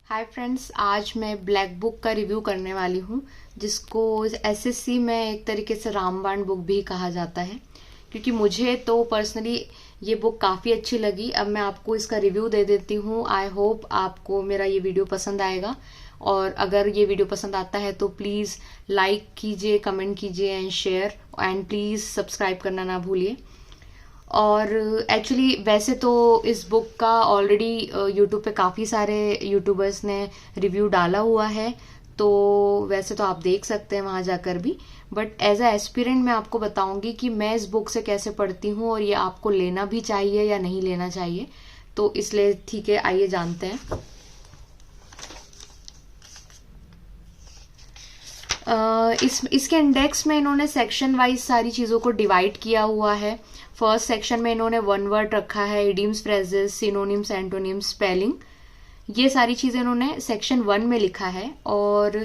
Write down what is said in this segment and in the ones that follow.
Hi friends, आज मैं black book का रिव्यू करने वाली हूँ जिसको एसएससी में एक तरीके से रामबाण बुक भी कहा जाता है। क्योंकि मुझे तो पर्सनली ये बुक काफ़ी अच्छी लगी। अब मैं आपको इसका रिव्यू दे देती हूँ। आई होप आपको मेरा ये वीडियो पसंद आएगा, और अगर ये वीडियो पसंद आता है तो प्लीज़ लाइक कीजिए, कमेंट कीजिए and share, and please subscribe करना ना भूलिए। और एक्चुअली वैसे तो इस बुक का ऑलरेडी यूट्यूब पे काफ़ी सारे यूट्यूबर्स ने रिव्यू डाला हुआ है, तो वैसे तो आप देख सकते हैं वहाँ जाकर भी। बट एज अ एस्पिरेंट मैं आपको बताऊंगी कि मैं इस बुक से कैसे पढ़ती हूँ और ये आपको लेना भी चाहिए या नहीं लेना चाहिए। तो इसलिए ठीक है, आइए जानते हैं। इसके इंडेक्स में इन्होंने सेक्शन वाइज सारी चीज़ों को डिवाइड किया हुआ है। फर्स्ट सेक्शन में इन्होंने वन वर्ड रखा है, idioms, phrases, synonyms, antonyms, spelling, ये सारी चीज़ें इन्होंने सेक्शन 1 में लिखा है। और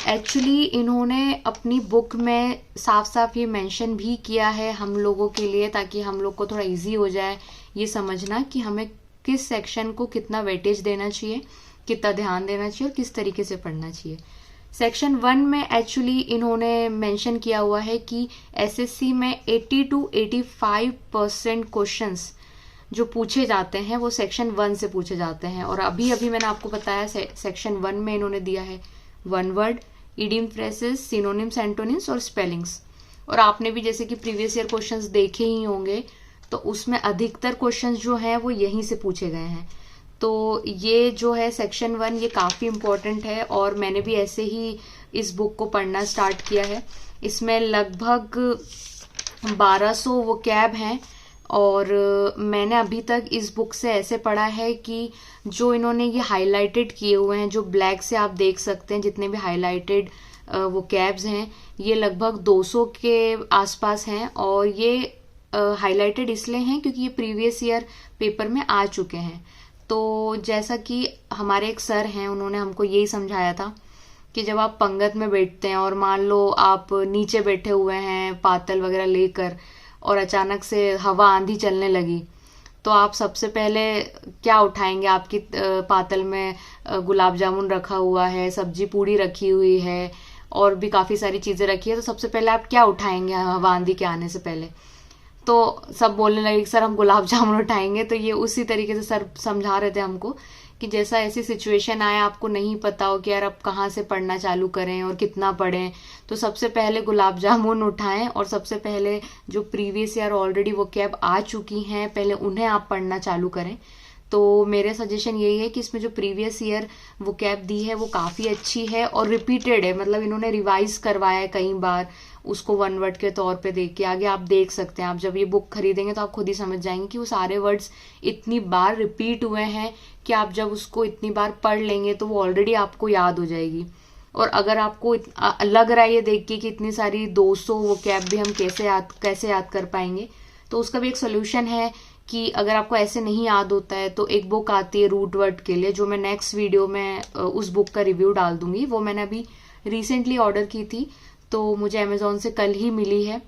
एक्चुअली इन्होंने अपनी बुक में साफ साफ ये मेंशन भी किया है हम लोगों के लिए, ताकि हम लोग को थोड़ा इजी हो जाए ये समझना कि हमें किस सेक्शन को कितना वेटेज देना चाहिए, कितना ध्यान देना चाहिए और किस तरीके से पढ़ना चाहिए। सेक्शन 1 में एक्चुअली इन्होंने मेंशन किया हुआ है कि एसएससी में 80 to 85% क्वेश्चंस जो पूछे जाते हैं वो सेक्शन 1 से पूछे जाते हैं। और अभी अभी मैंने आपको बताया सेक्शन 1 में इन्होंने दिया है one word, idiom, phrases, synonyms, antonyms और स्पेलिंग्स। और आपने भी जैसे कि प्रीवियस ईयर क्वेश्चंस देखे ही होंगे, तो उसमें अधिकतर क्वेश्चंस जो हैं वो यहीं से पूछे गए हैं। तो ये जो है सेक्शन 1, ये काफ़ी इम्पोर्टेंट है और मैंने भी ऐसे ही इस बुक को पढ़ना स्टार्ट किया है। इसमें लगभग 1200 वो कैब हैं, और मैंने अभी तक इस बुक से ऐसे पढ़ा है कि जो इन्होंने ये हाईलाइटेड किए हुए हैं, जो ब्लैक से आप देख सकते हैं जितने भी हाईलाइटेड वो कैब्स हैं, ये लगभग 200 के आसपास हैं। और ये हाईलाइटेड इसलिए हैं क्योंकि ये प्रीवियस ईयर पेपर में आ चुके हैं। तो जैसा कि हमारे एक सर हैं, उन्होंने हमको यही समझाया था कि जब आप पंगत में बैठते हैं और मान लो आप नीचे बैठे हुए हैं पातल वगैरह लेकर, और अचानक से हवा आंधी चलने लगी, तो आप सबसे पहले क्या उठाएंगे? आपकी पातल में गुलाब जामुन रखा हुआ है, सब्जी पूड़ी रखी हुई है और भी काफ़ी सारी चीज़ें रखी है, तो सबसे पहले आप क्या उठाएंगे हवा आंधी के आने से पहले? तो सब बोलने लगे सर हम गुलाब जामुन उठाएंगे। तो ये उसी तरीके से सर समझा रहे थे हमको कि जैसा ऐसी सिचुएशन आए, आपको नहीं पता हो कि यार अब कहाँ से पढ़ना चालू करें और कितना पढ़ें, तो सबसे पहले गुलाब जामुन उठाएं और सबसे पहले जो प्रीवियस ईयर ऑलरेडी वो कैब आ चुकी हैं पहले उन्हें आप पढ़ना चालू करें। तो मेरे सजेशन यही है कि इसमें जो प्रीवियस ईयर वो कैब दी है वो काफ़ी अच्छी है और रिपीटेड है, मतलब इन्होंने रिवाइज करवाया है कई बार, उसको वन वर्ड के तौर पे देख के आगे आप देख सकते हैं। आप जब ये बुक खरीदेंगे तो आप खुद ही समझ जाएंगे कि वो सारे वर्ड्स इतनी बार रिपीट हुए हैं कि आप जब उसको इतनी बार पढ़ लेंगे तो वो ऑलरेडी आपको याद हो जाएगी। और अगर आपको लग रहा है ये देख के कि इतनी सारी 200 वो कैब भी हम कैसे याद कर पाएंगे, तो उसका भी एक सोल्यूशन है कि अगर आपको ऐसे नहीं याद होता है तो एक बुक आती है रूट वर्ड के लिए, जो मैं नेक्स्ट वीडियो में उस बुक का रिव्यू डाल दूंगी। वो मैंने अभी रिसेंटली ऑर्डर की थी, तो मुझे अमेजोन से कल ही मिली है।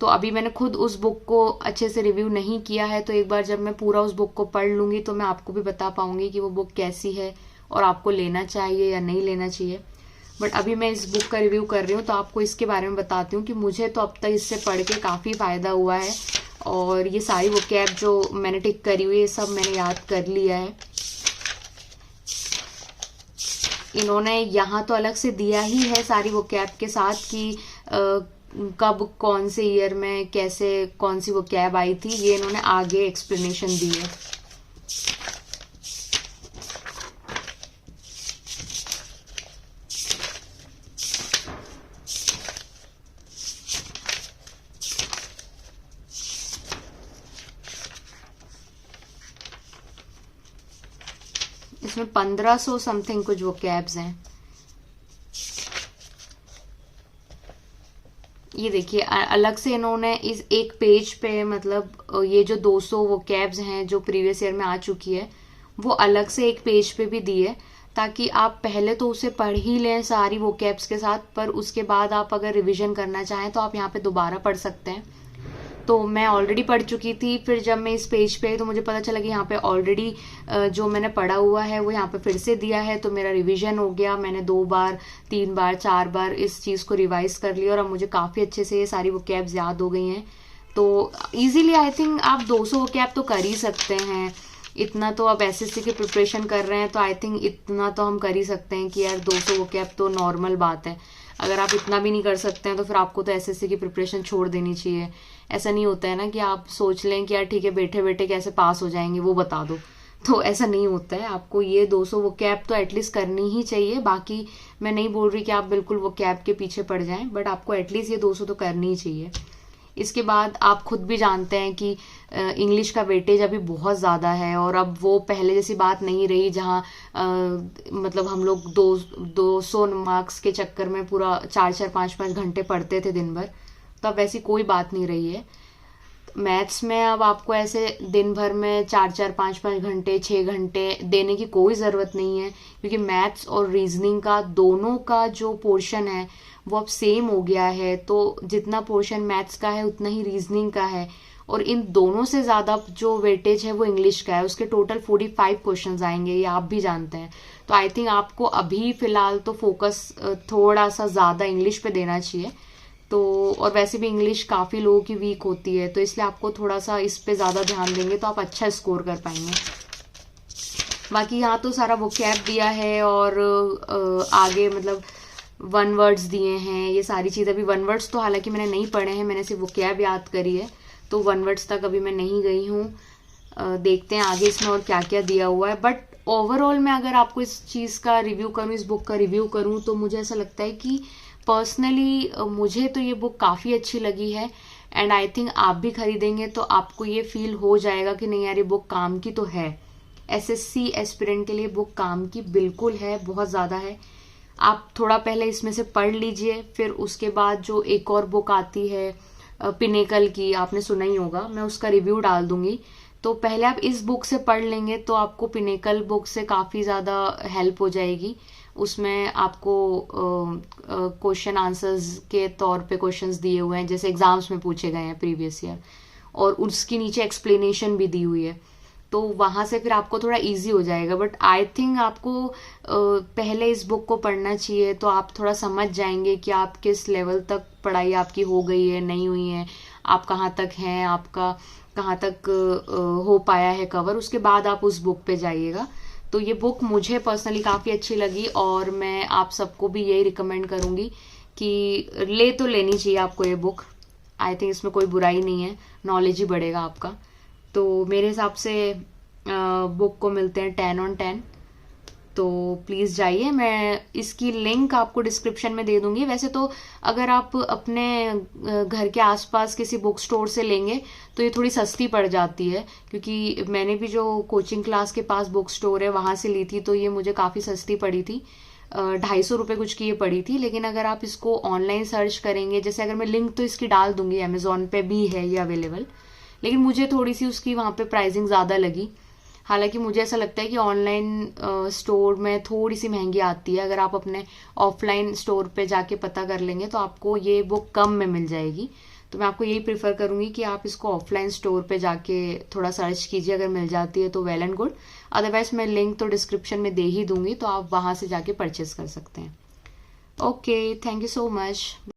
तो अभी मैंने खुद उस बुक को अच्छे से रिव्यू नहीं किया है, तो एक बार जब मैं पूरा उस बुक को पढ़ लूंगी तो मैं आपको भी बता पाऊंगी कि वो बुक कैसी है और आपको लेना चाहिए या नहीं लेना चाहिए। बट अभी मैं इस बुक का रिव्यू कर रही हूँ तो आपको इसके बारे में बताती हूँ कि मुझे तो अब तक इससे पढ़ के काफ़ी फ़ायदा हुआ है। और ये सारी वो कैब जो मैंने टिक करी हुई है सब मैंने याद कर लिया है। इन्होंने यहाँ तो अलग से दिया ही है सारी वो कैब के साथ कि कब कौन से ईयर में कैसे कौन सी वो कैब आई थी, ये इन्होंने आगे एक्सप्लेनेशन दी है। इसमें 1500 समथिंग कुछ वो कैब्स हैं। ये देखिए अलग से इन्होंने इस एक पेज पे, मतलब ये जो 200 वो कैब्स हैं जो प्रीवियस ईयर में आ चुकी है, वो अलग से एक पेज पे भी दी है, ताकि आप पहले तो उसे पढ़ ही लें सारी वो कैब्स के साथ, पर उसके बाद आप अगर रिवीजन करना चाहें तो आप यहाँ पे दोबारा पढ़ सकते हैं। तो मैं ऑलरेडी पढ़ चुकी थी। फिर जब मैं इस पेज पे आई तो मुझे पता चला कि यहाँ पे ऑलरेडी जो मैंने पढ़ा हुआ है वो यहाँ पे फिर से दिया है, तो मेरा रिवीजन हो गया। मैंने 2 बार 3 बार 4 बार इस चीज़ को रिवाइज कर लिया और अब मुझे काफ़ी अच्छे से ये सारी वोकैब्स याद हो गई हैं। तो इजीली आई थिंक आप 200 वोकैब तो कर ही सकते हैं। इतना तो अब एसएससी की प्रिपरेशन कर रहे हैं तो आई थिंक इतना तो हम कर ही सकते हैं कि यार 200 वोकैब तो नॉर्मल बात है। अगर आप इतना भी नहीं कर सकते हैं तो फिर आपको तो एसएससी की प्रिपरेशन छोड़ देनी चाहिए। ऐसा नहीं होता है ना कि आप सोच लें कि यार ठीक है बैठे बैठे कैसे पास हो जाएंगे वो बता दो, तो ऐसा नहीं होता है। आपको ये 200 वोकैब तो एटलीस्ट करनी ही चाहिए। बाकी मैं नहीं बोल रही कि आप बिल्कुल वोकैब के पीछे पड़ जाएं, बट आपको एटलीस्ट ये 200 तो करनी ही चाहिए। इसके बाद आप खुद भी जानते हैं कि इंग्लिश का वेटेज अभी बहुत ज़्यादा है और अब वो पहले जैसी बात नहीं रही जहाँ मतलब हम लोग 200 मार्क्स के चक्कर में पूरा 4-4 5-5 घंटे पढ़ते थे दिन भर। तो अब वैसी कोई बात नहीं रही है। मैथ्स में अब आपको ऐसे दिन भर में 4-4 5-5 घंटे 6 घंटे देने की कोई ज़रूरत नहीं है, क्योंकि मैथ्स और रीजनिंग का दोनों का जो पोर्शन है वो अब सेम हो गया है। तो जितना पोर्शन मैथ्स का है उतना ही रीजनिंग का है, और इन दोनों से ज़्यादा जो वेटेज है वो इंग्लिश का है। उसके टोटल 45 क्वेश्चंस आएंगे, ये आप भी जानते हैं। तो आई थिंक आपको अभी फ़िलहाल तो फोकस थोड़ा सा ज़्यादा इंग्लिश पे देना चाहिए। तो और वैसे भी इंग्लिश काफ़ी लोगों की वीक होती है, तो इसलिए आपको थोड़ा सा इस पे ज़्यादा ध्यान देंगे तो आप अच्छा स्कोर कर पाएंगे। बाकी यहाँ तो सारा वोकैब दिया है और आगे मतलब 1 वर्ड्स दिए हैं, ये सारी चीज़। अभी 1 वर्ड्स तो हालांकि मैंने नहीं पढ़े हैं, मैंने सिर्फ वोकैब याद करी है, तो 1 वर्ड्स तक अभी मैं नहीं गई हूँ। देखते हैं आगे इसमें और क्या क्या दिया हुआ है। बट ओवरऑल मैं अगर आपको इस चीज़ का रिव्यू करूँ, इस बुक का रिव्यू करूँ, तो मुझे ऐसा लगता है कि पर्सनली मुझे तो ये बुक काफ़ी अच्छी लगी है। एंड आई थिंक आप भी खरीदेंगे तो आपको ये फील हो जाएगा कि नहीं यार ये बुक काम की तो है। एसएससी एस्पिरेंट के लिए बुक काम की बिल्कुल है, बहुत ज़्यादा है। आप थोड़ा पहले इसमें से पढ़ लीजिए, फिर उसके बाद जो एक और बुक आती है पिनेकल की, आपने सुना ही होगा, मैं उसका रिव्यू डाल दूंगी। तो पहले आप इस बुक से पढ़ लेंगे तो आपको पिनेकल बुक से काफ़ी ज़्यादा हेल्प हो जाएगी। उसमें आपको क्वेश्चन आंसर्स के तौर पे क्वेश्चंस दिए हुए हैं, जैसे एग्जाम्स में पूछे गए हैं प्रीवियस ईयर, और उसके नीचे एक्सप्लेनेशन भी दी हुई है। तो वहाँ से फिर आपको थोड़ा इजी हो जाएगा। बट आई थिंक आपको पहले इस बुक को पढ़ना चाहिए, तो आप थोड़ा समझ जाएंगे कि आप किस लेवल तक पढ़ाई आपकी हो गई है, नहीं हुई है, आप कहाँ तक हैं, आपका कहाँ तक हो पाया है कवर। उसके बाद आप उस बुक पे जाइएगा। तो ये बुक मुझे पर्सनली काफ़ी अच्छी लगी और मैं आप सबको भी यही रिकमेंड करूँगी कि ले तो लेनी चाहिए आपको ये बुक। आई थिंक इसमें कोई बुराई नहीं है, नॉलेज ही बढ़ेगा आपका। तो मेरे हिसाब से बुक को मिलते हैं 10 on 10। तो प्लीज़ जाइए, मैं इसकी लिंक आपको डिस्क्रिप्शन में दे दूंगी। वैसे तो अगर आप अपने घर के आसपास किसी बुक स्टोर से लेंगे तो ये थोड़ी सस्ती पड़ जाती है, क्योंकि मैंने भी जो कोचिंग क्लास के पास बुक स्टोर है वहाँ से ली थी, तो ये मुझे काफ़ी सस्ती पड़ी थी, 250 रुपये कुछ की ये पड़ी थी। लेकिन अगर आप इसको ऑनलाइन सर्च करेंगे, जैसे अगर मैं लिंक तो इसकी डाल दूंगी, अमेजोन पे भी है ये अवेलेबल, लेकिन मुझे थोड़ी सी उसकी वहाँ पे प्राइसिंग ज़्यादा लगी। हालांकि मुझे ऐसा लगता है कि ऑनलाइन स्टोर में थोड़ी सी महंगी आती है। अगर आप अपने ऑफलाइन स्टोर पे जाके पता कर लेंगे तो आपको ये बुक कम में मिल जाएगी। तो मैं आपको यही प्रीफर करूँगी कि आप इसको ऑफलाइन स्टोर पे जाके थोड़ा सर्च कीजिए, अगर मिल जाती है तो वेल एंड गुड। अदरवाइज मैं लिंक तो डिस्क्रिप्शन में दे ही दूंगी, तो आप वहाँ से जाके परचेज कर सकते हैं। Okay, thank you so much.